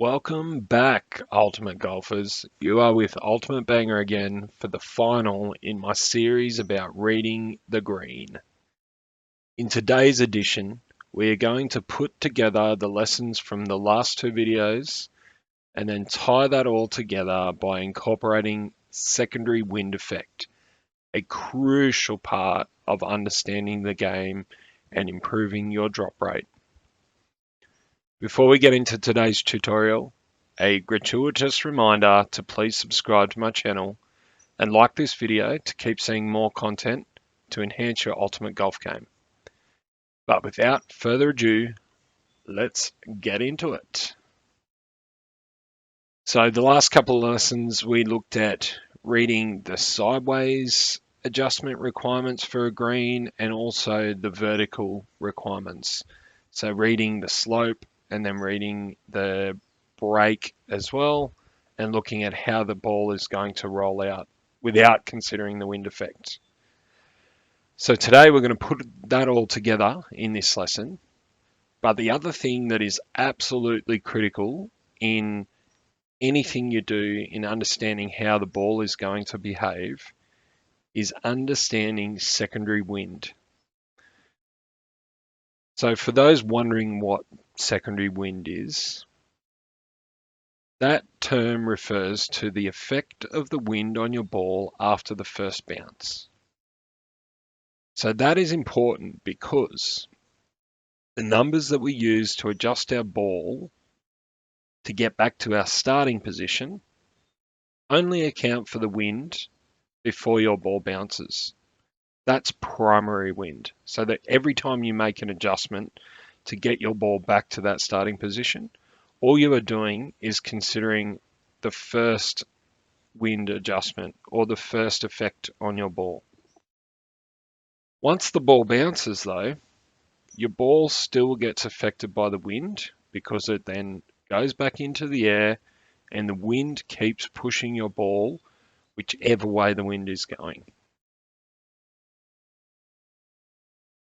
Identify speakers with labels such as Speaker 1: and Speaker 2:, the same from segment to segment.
Speaker 1: Welcome back, Ultimate Golfers. You are with Ultimate Banger again for the final in my series about reading the green. In today's edition, we are going to put together the lessons from the last two videos and then tie that all together by incorporating secondary wind effect, a crucial part of understanding the game and improving your drop rate. Before we get into today's tutorial, a gratuitous reminder to please subscribe to my channel and like this video to keep seeing more content to enhance your ultimate golf game. But without further ado, let's get into it. So the last couple of lessons we looked at reading the sideways adjustment requirements for a green and also the vertical requirements. So reading the slope and then reading the break as well and looking at how the ball is going to roll out without considering the wind effect. So today we're going to put that all together in this lesson. But the other thing that is absolutely critical in anything you do in understanding how the ball is going to behave is understanding secondary wind. So for those wondering what secondary wind is, that term refers to the effect of the wind on your ball after the first bounce. So that is important because the numbers that we use to adjust our ball to get back to our starting position only account for the wind before your ball bounces. That's primary wind. So that every time you make an adjustment to get your ball back to that starting position, all you are doing is considering the first wind adjustment or the first effect on your ball. Once the ball bounces though, your ball still gets affected by the wind because it then goes back into the air and the wind keeps pushing your ball whichever way the wind is going.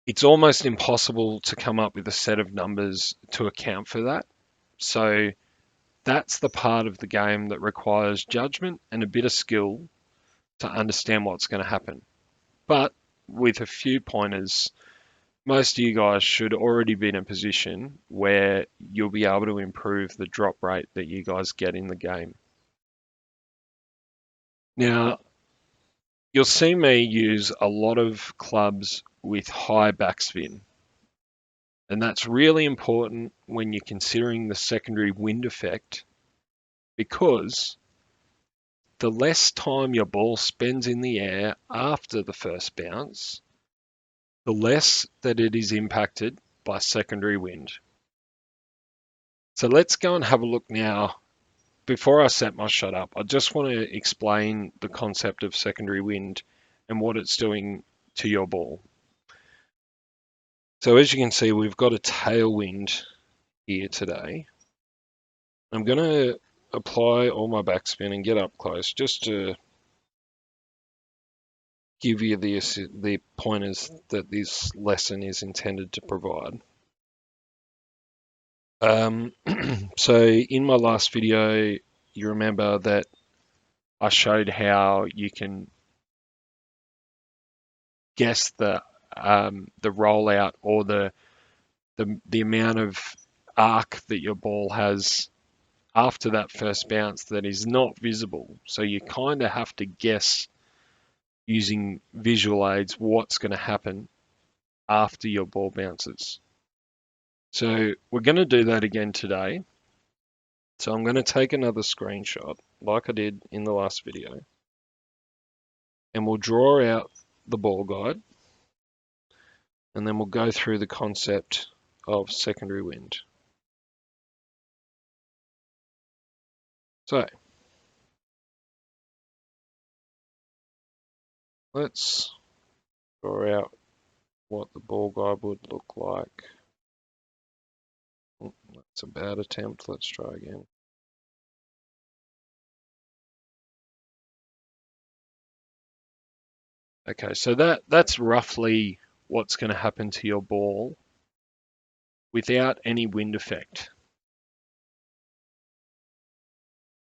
Speaker 1: It's almost impossible to come up with a set of numbers to account for that. So that's the part of the game that requires judgment and a bit of skill to understand what's going to happen. But with a few pointers, most of you guys should already be in a position where you'll be able to improve the drop rate that you guys get in the game. Now, you'll see me use a lot of clubs with high backspin. And that's really important when you're considering the secondary wind effect because the less time your ball spends in the air after the first bounce, the less that it is impacted by secondary wind. So let's go and have a look now. Before I set my shot up, I just want to explain the concept of secondary wind and what it's doing to your ball. So as you can see, we've got a tailwind here today. I'm going to apply all my backspin and get up close just to give you the pointers that this lesson is intended to provide. So in my last video, you remember that I showed how you can guess the rollout or the amount of arc that your ball has after that first bounce that is not visible. So you kind of have to guess using visual aids what's going to happen after your ball bounces. So we're going to do that again today. So I'm going to take another screenshot like I did in the last video. And we'll draw out the ball guide. And then we'll go through the concept of secondary wind. So let's draw out what the ball guide would look like. Oh, that's a bad attempt. Let's try again. Okay, so that's roughly what's going to happen to your ball without any wind effect.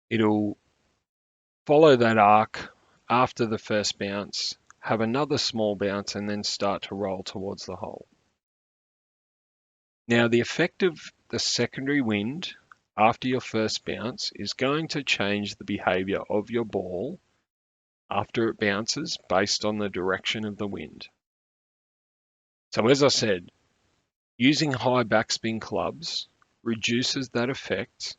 Speaker 1: It'll follow that arc after the first bounce, have another small bounce, and then start to roll towards the hole. Now, the effect of the secondary wind after your first bounce is going to change the behavior of your ball after it bounces based on the direction of the wind. So as I said, using high backspin clubs reduces that effect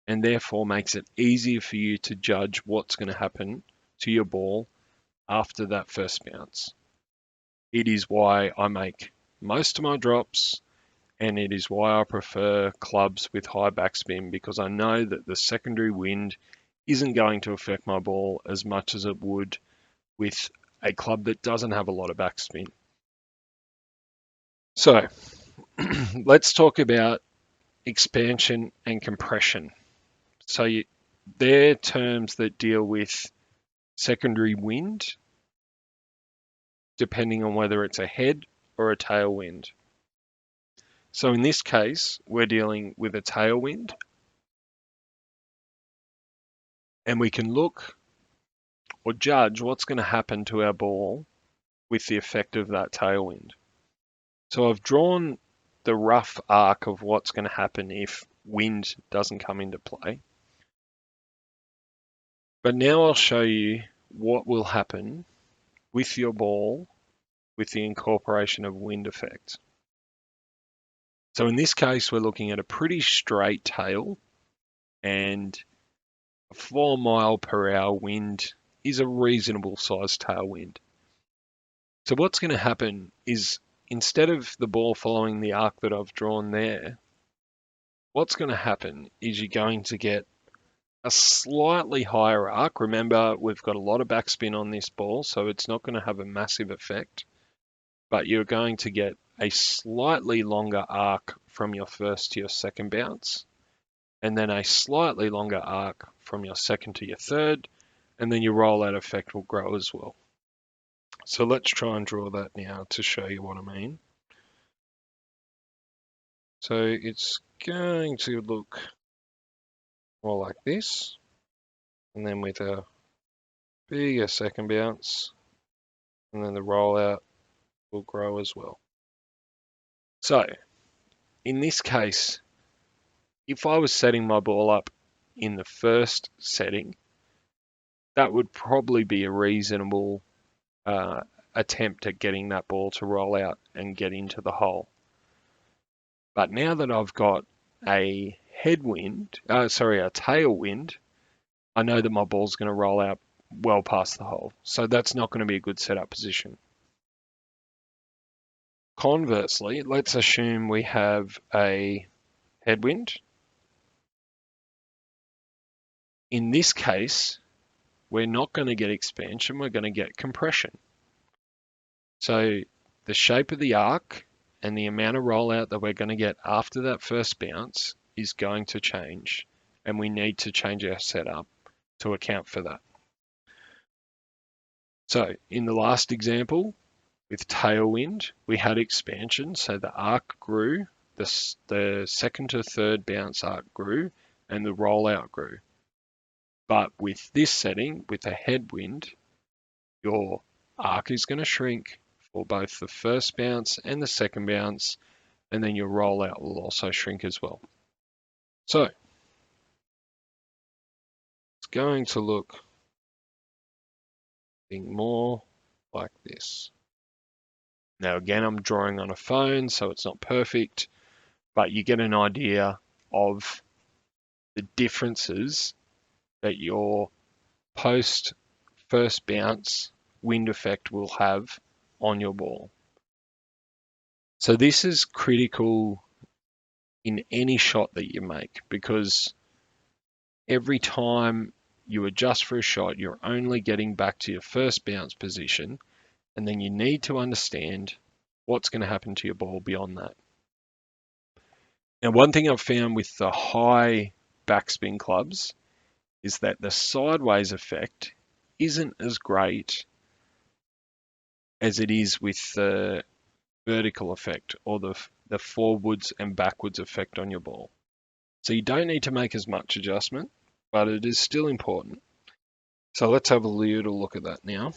Speaker 1: and therefore makes it easier for you to judge what's going to happen to your ball after that first bounce. It is why I make most of my drops, and it is why I prefer clubs with high backspin, because I know that the secondary wind isn't going to affect my ball as much as it would with a club that doesn't have a lot of backspin. So let's talk about expansion and compression. So they're terms that deal with secondary wind, depending on whether it's a head or a tailwind. So in this case, we're dealing with a tailwind, and we can look or judge what's going to happen to our ball with the effect of that tailwind. So I've drawn the rough arc of what's going to happen if wind doesn't come into play. But now I'll show you what will happen with your ball with the incorporation of wind effect. So in this case, we're looking at a pretty straight tail, and a 4 mile per hour wind is a reasonable sized tailwind. So what's going to happen is, instead of the ball following the arc that I've drawn there, what's going to happen is you're going to get a slightly higher arc. Remember, we've got a lot of backspin on this ball, so it's not going to have a massive effect, but you're going to get a slightly longer arc from your first to your second bounce, and then a slightly longer arc from your second to your third, and then your rollout effect will grow as well. So let's try and draw that now to show you what I mean. So it's going to look more like this, and then with a bigger second bounce, and then the rollout will grow as well. So in this case, if I was setting my ball up in the first setting, that would probably be a reasonable attempt at getting that ball to roll out and get into the hole. But now that I've got a tailwind, I know that my ball's going to roll out well past the hole. So that's not going to be a good setup position. Conversely, let's assume we have a headwind. In this case, we're not going to get expansion, we're going to get compression. So the shape of the arc and the amount of rollout that we're going to get after that first bounce is going to change, and we need to change our setup to account for that. So in the last example, with tailwind, we had expansion, so the arc grew, the second to third bounce arc grew, and the rollout grew. But with this setting, with a headwind, your arc is going to shrink for both the first bounce and the second bounce, and then your rollout will also shrink as well. So it's going to look more like this. Now again, I'm drawing on a phone, so it's not perfect, but you get an idea of the differences that your post first bounce wind effect will have on your ball. So this is critical in any shot that you make, because every time you adjust for a shot, you're only getting back to your first bounce position, and then you need to understand what's going to happen to your ball beyond that. Now, one thing I've found with the high backspin clubs is that the sideways effect isn't as great as it is with the vertical effect, or the forwards and backwards effect on your ball. So you don't need to make as much adjustment. but it is still important. So let's have a little look at that now.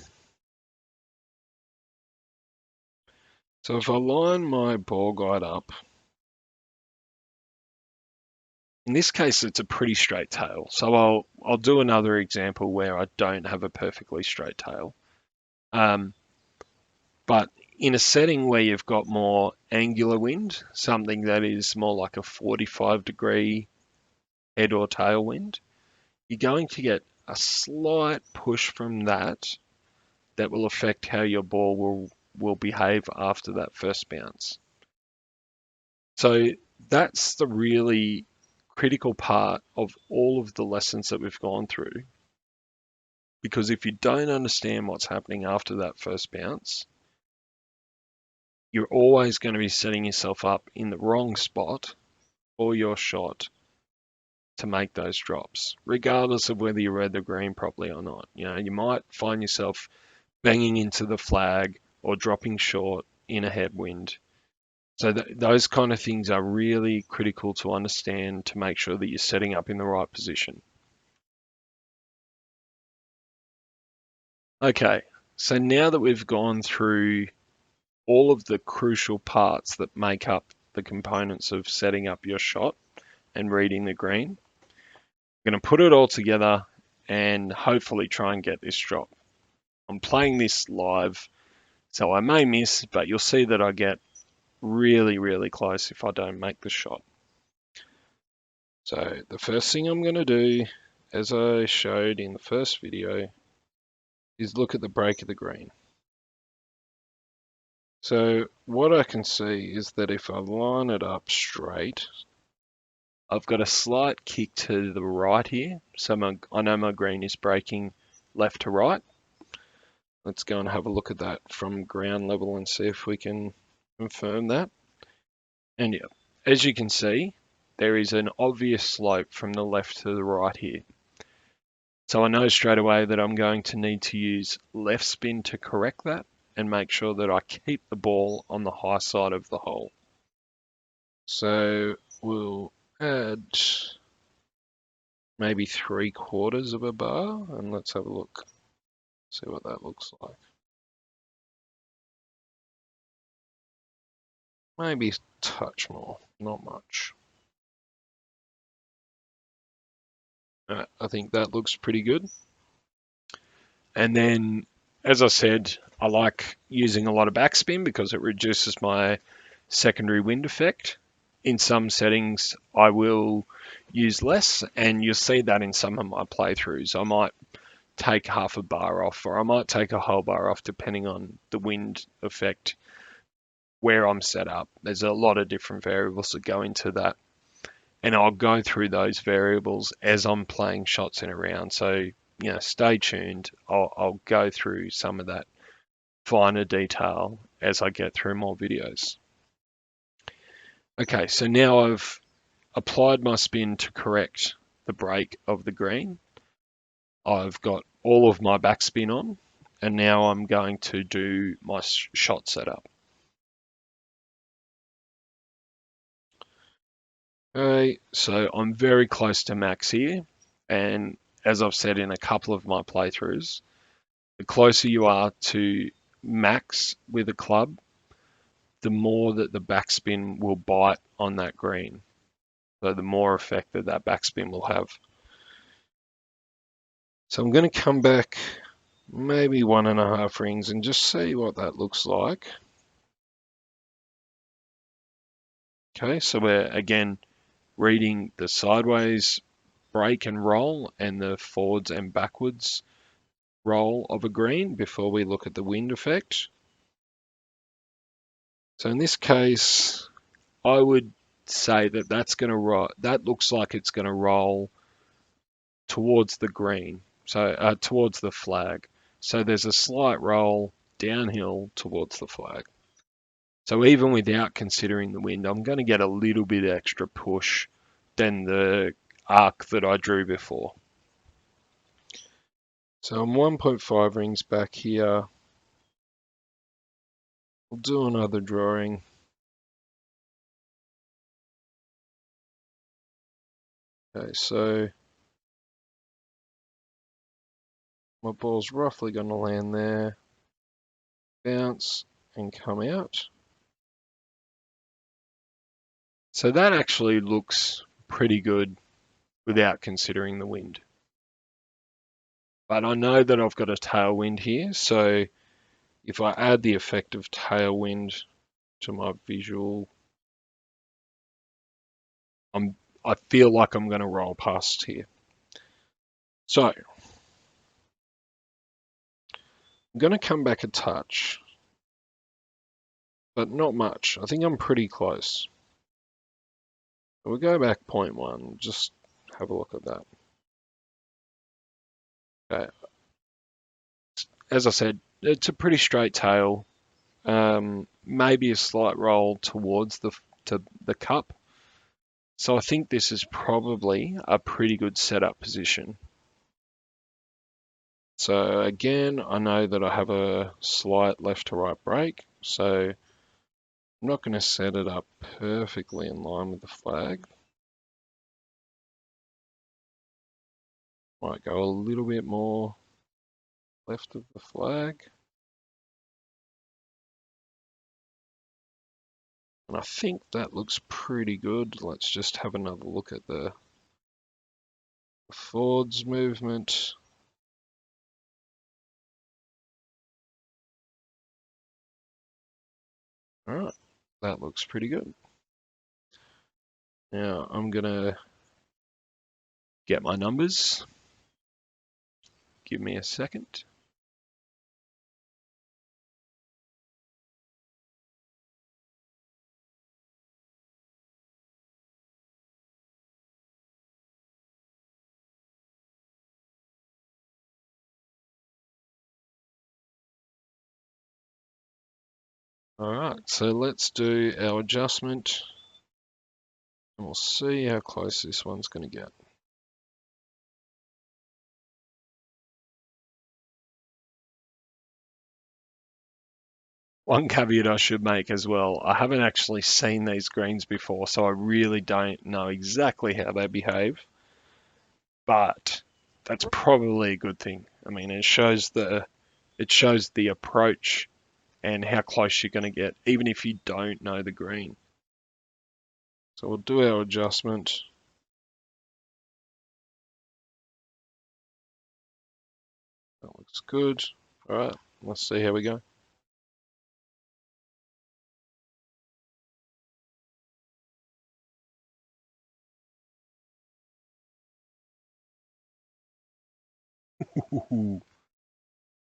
Speaker 1: So if I line my ball guide up, in this case it's a pretty straight tail. So I'll do another example where I don't have a perfectly straight tail. But in a setting where you've got more angular wind, something that is more like a 45-degree head or tail wind, you're going to get a slight push from that will affect how your ball will behave after that first bounce. So that's the really critical part of all of the lessons that we've gone through. Because if you don't understand what's happening after that first bounce, you're always going to be setting yourself up in the wrong spot for your shot to make those drops, regardless of whether you read the green properly or not. You know, you might find yourself banging into the flag or dropping short in a headwind. So those kind of things are really critical to understand to make sure that you're setting up in the right position. Okay, so now that we've gone through all of the crucial parts that make up the components of setting up your shot and reading the green, I'm going to put it all together and hopefully try and get this drop. I'm playing this live, so I may miss, but you'll see that I get really, really close if I don't make the shot. So the first thing I'm going to do, as I showed in the first video, is look at the break of the green. So what I can see is that if I line it up straight, I've got a slight kick to the right here. So I know my green is breaking left to right. Let's go and have a look at that from ground level and see if we can confirm that. And yeah, as you can see, there is an obvious slope from the left to the right here. So I know straight away that I'm going to need to use left spin to correct that and make sure that I keep the ball on the high side of the hole. So we'll add maybe 3/4 of a bar and let's have a look, see what that looks like. Maybe a touch more, not much. I think that looks pretty good. And then, as I said, I like using a lot of backspin because it reduces my secondary wind effect. In some settings, I will use less, and you'll see that in some of my playthroughs. I might take half a bar off, or I might take a whole bar off, depending on the wind effect where I'm set up. There's a lot of different variables that go into that. And I'll go through those variables as I'm playing shots in a round. So, stay tuned. I'll go through some of that finer detail as I get through more videos. Okay, so now I've applied my spin to correct the break of the green. I've got all of my backspin on, and now I'm going to do my shot setup. Okay, so I'm very close to max here, and as I've said in a couple of my playthroughs, the closer you are to max with a club, the more that the backspin will bite on that green. So the more effect that that backspin will have. So I'm going to come back maybe 1.5 rings and just see what that looks like. Okay, so we're again reading the sideways break and roll and the forwards and backwards roll of a green before we look at the wind effect. So in this case, I would say that that looks like it's going to roll towards the green, so towards the flag. So there's a slight roll downhill towards the flag. So even without considering the wind, I'm going to get a little bit extra push than the arc that I drew before. So I'm 1.5 rings back here. We'll do another drawing. Okay, so My ball's roughly going to land there, bounce, and come out. So that actually looks pretty good without considering the wind. But I know that I've got a tailwind here, so if I add the effect of tailwind to my visual, I feel like I'm going to roll past here. So I'm going to come back a touch, but not much. I think I'm pretty close. We'll go back 0.1, just have a look at that. Okay. As I said, it's a pretty straight tail. Maybe a slight roll towards the cup. So I think this is probably a pretty good setup position. So again, I know that I have a slight left to right break, so I'm not going to set it up perfectly in line with the flag. Might go a little bit more left of the flag. And I think that looks pretty good. Let's just have another look at the forwards movement. All right, that looks pretty good. Now I'm gonna get my numbers. Give me a second. All right, so let's do our adjustment and we'll see how close this one's going to get. One caveat I should make as well, I haven't actually seen these greens before, so I really don't know exactly how they behave, but that's probably a good thing. I mean, it shows the approach and how close you're going to get, even if you don't know the green. So we'll do our adjustment. That looks good. All right, let's see how we go.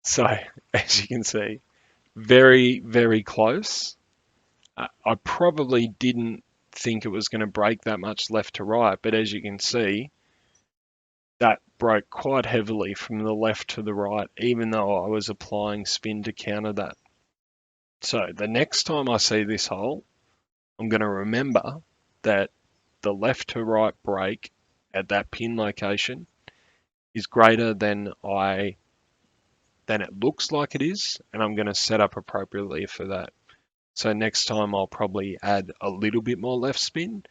Speaker 1: So, as you can see, very, very close. I probably didn't think it was going to break that much left to right, but as you can see, that broke quite heavily from the left to the right, even though I was applying spin to counter that. So the next time I see this hole, I'm going to remember that the left to right break at that pin location is greater than it looks like it is, and I'm going to set up appropriately for that. So next time I'll probably add a little bit more left spin,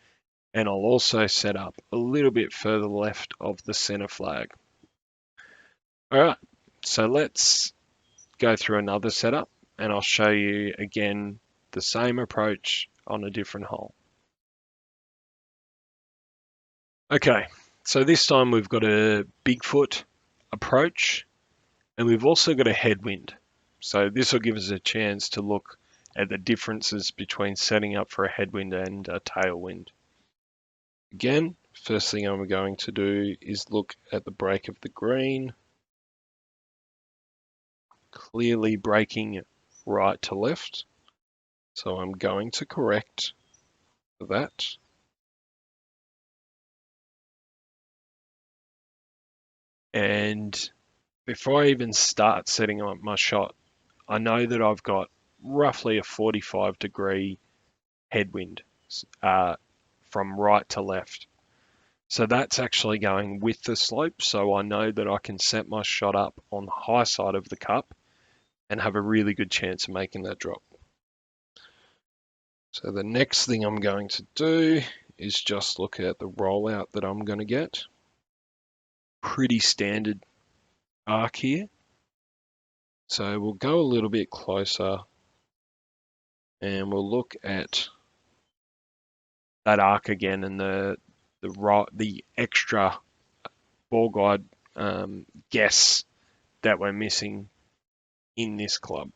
Speaker 1: and I'll also set up a little bit further left of the center flag. All right, so let's go through another setup, and I'll show you again the same approach on a different hole. Okay, so this time we've got a Bigfoot approach, and we've also got a headwind. So this will give us a chance to look at the differences between setting up for a headwind and a tailwind. Again, first thing I'm going to do is look at the break of the green, clearly breaking right to left. So I'm going to correct that. And before I even start setting up my shot, I know that I've got roughly a 45-degree headwind from right to left. So that's actually going with the slope, so I know that I can set my shot up on the high side of the cup and have a really good chance of making that drop. So the next thing I'm going to do is just look at the rollout that I'm going to get. Pretty standard arc here. So we'll go a little bit closer and we'll look at that arc again and the extra ball guide guess that we're missing in this club.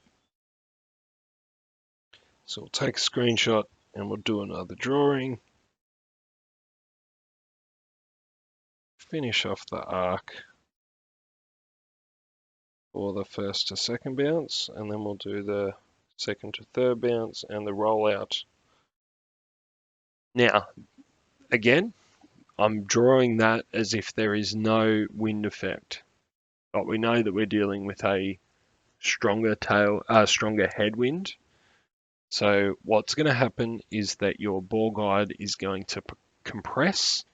Speaker 1: So we'll take a screenshot and we'll do another drawing. Finish off the arc for the first to second bounce, and then we'll do the second to third bounce and the rollout. Now, again, I'm drawing that as if there is no wind effect, but we know that we're dealing with a stronger headwind. So what's going to happen is that your ball guide is going to compress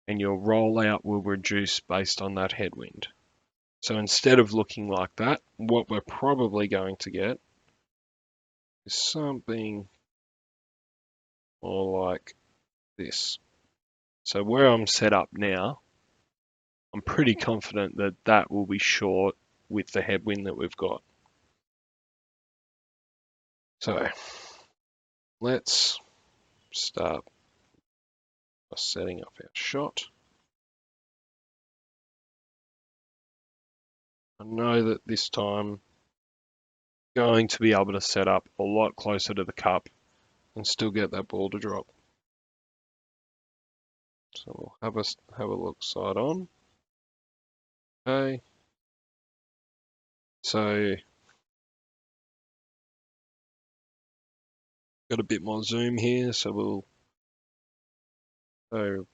Speaker 1: and your rollout will reduce based on that headwind. So instead of looking like that, what we're probably going to get is something more like this. So where I'm set up now, I'm pretty confident that that will be short with the headwind that we've got. So let's start by setting up our shot. I know that this time I'm going to be able to set up a lot closer to the cup and still get that ball to drop. So we'll have a look side on. Okay. So got a bit more zoom here, so we'll go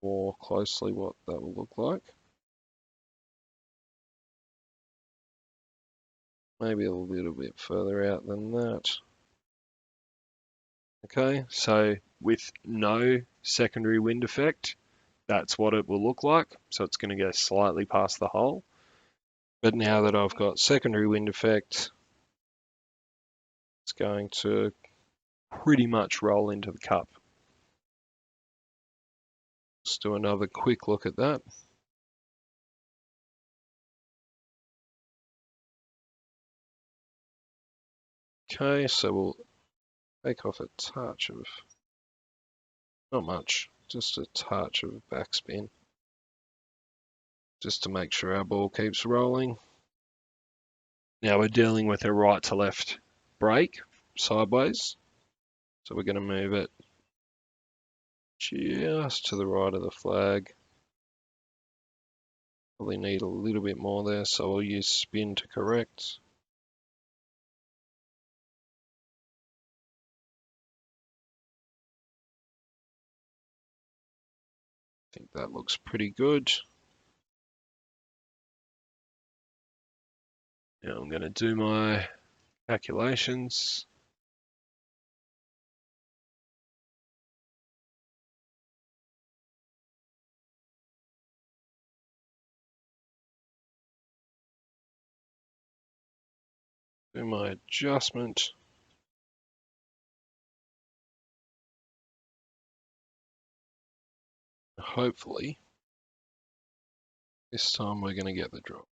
Speaker 1: more closely what that will look like. Maybe a little bit further out than that. Okay, so with no secondary wind effect, that's what it will look like. So it's going to go slightly past the hole. But now that I've got secondary wind effect, it's going to pretty much roll into the cup. Let's do another quick look at that. Okay, so we'll take off a touch of, not much, just a touch of backspin, just to make sure our ball keeps rolling. Now we're dealing with a right to left break sideways. So we're going to move it just to the right of the flag. Probably need a little bit more there, so I'll use spin to correct. I think that looks pretty good. Now I'm going to do my calculations. Do my adjustment. Hopefully, this time we're going to get the drop.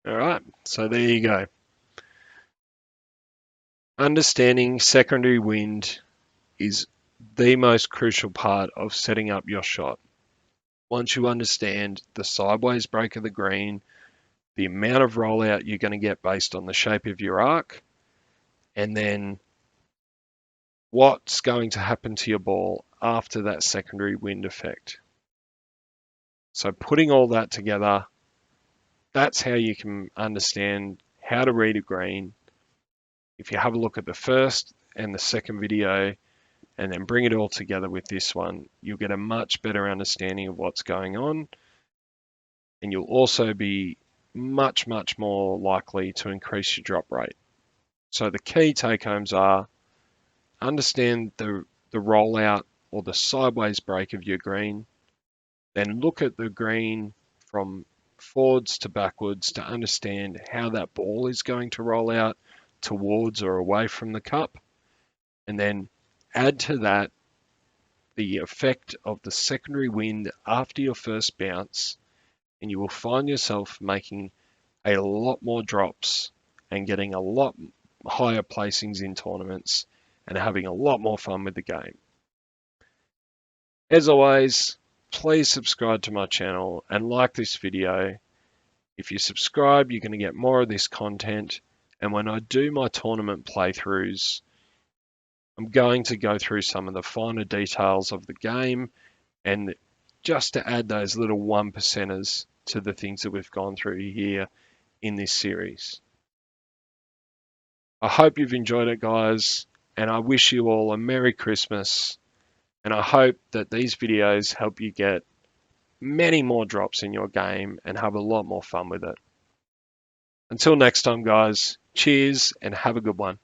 Speaker 1: All right, so there you go. Understanding secondary wind is the most crucial part of setting up your shot. Once you understand the sideways break of the green, the amount of rollout you're going to get based on the shape of your arc, and then what's going to happen to your ball after that secondary wind effect. So putting all that together, that's how you can understand how to read a green. If you have a look at the first and the second video and then bring it all together with this one, you'll get a much better understanding of what's going on. And you'll also be much, much more likely to increase your drop rate. So the key take homes are understand the rollout or the sideways break of your green, then look at the green from forwards to backwards to understand how that ball is going to roll out towards or away from the cup, and then add to that the effect of the secondary wind after your first bounce, and you will find yourself making a lot more drops and getting a lot higher placings in tournaments and having a lot more fun with the game. As always, please subscribe to my channel and like this video. If you subscribe, you're going to get more of this content. And when I do my tournament playthroughs, I'm going to go through some of the finer details of the game and just to add those little 1%ers to the things that we've gone through here in this series. I hope you've enjoyed it, guys, and I wish you all a Merry Christmas. And I hope that these videos help you get many more drops in your game and have a lot more fun with it. Until next time, guys, cheers and have a good one.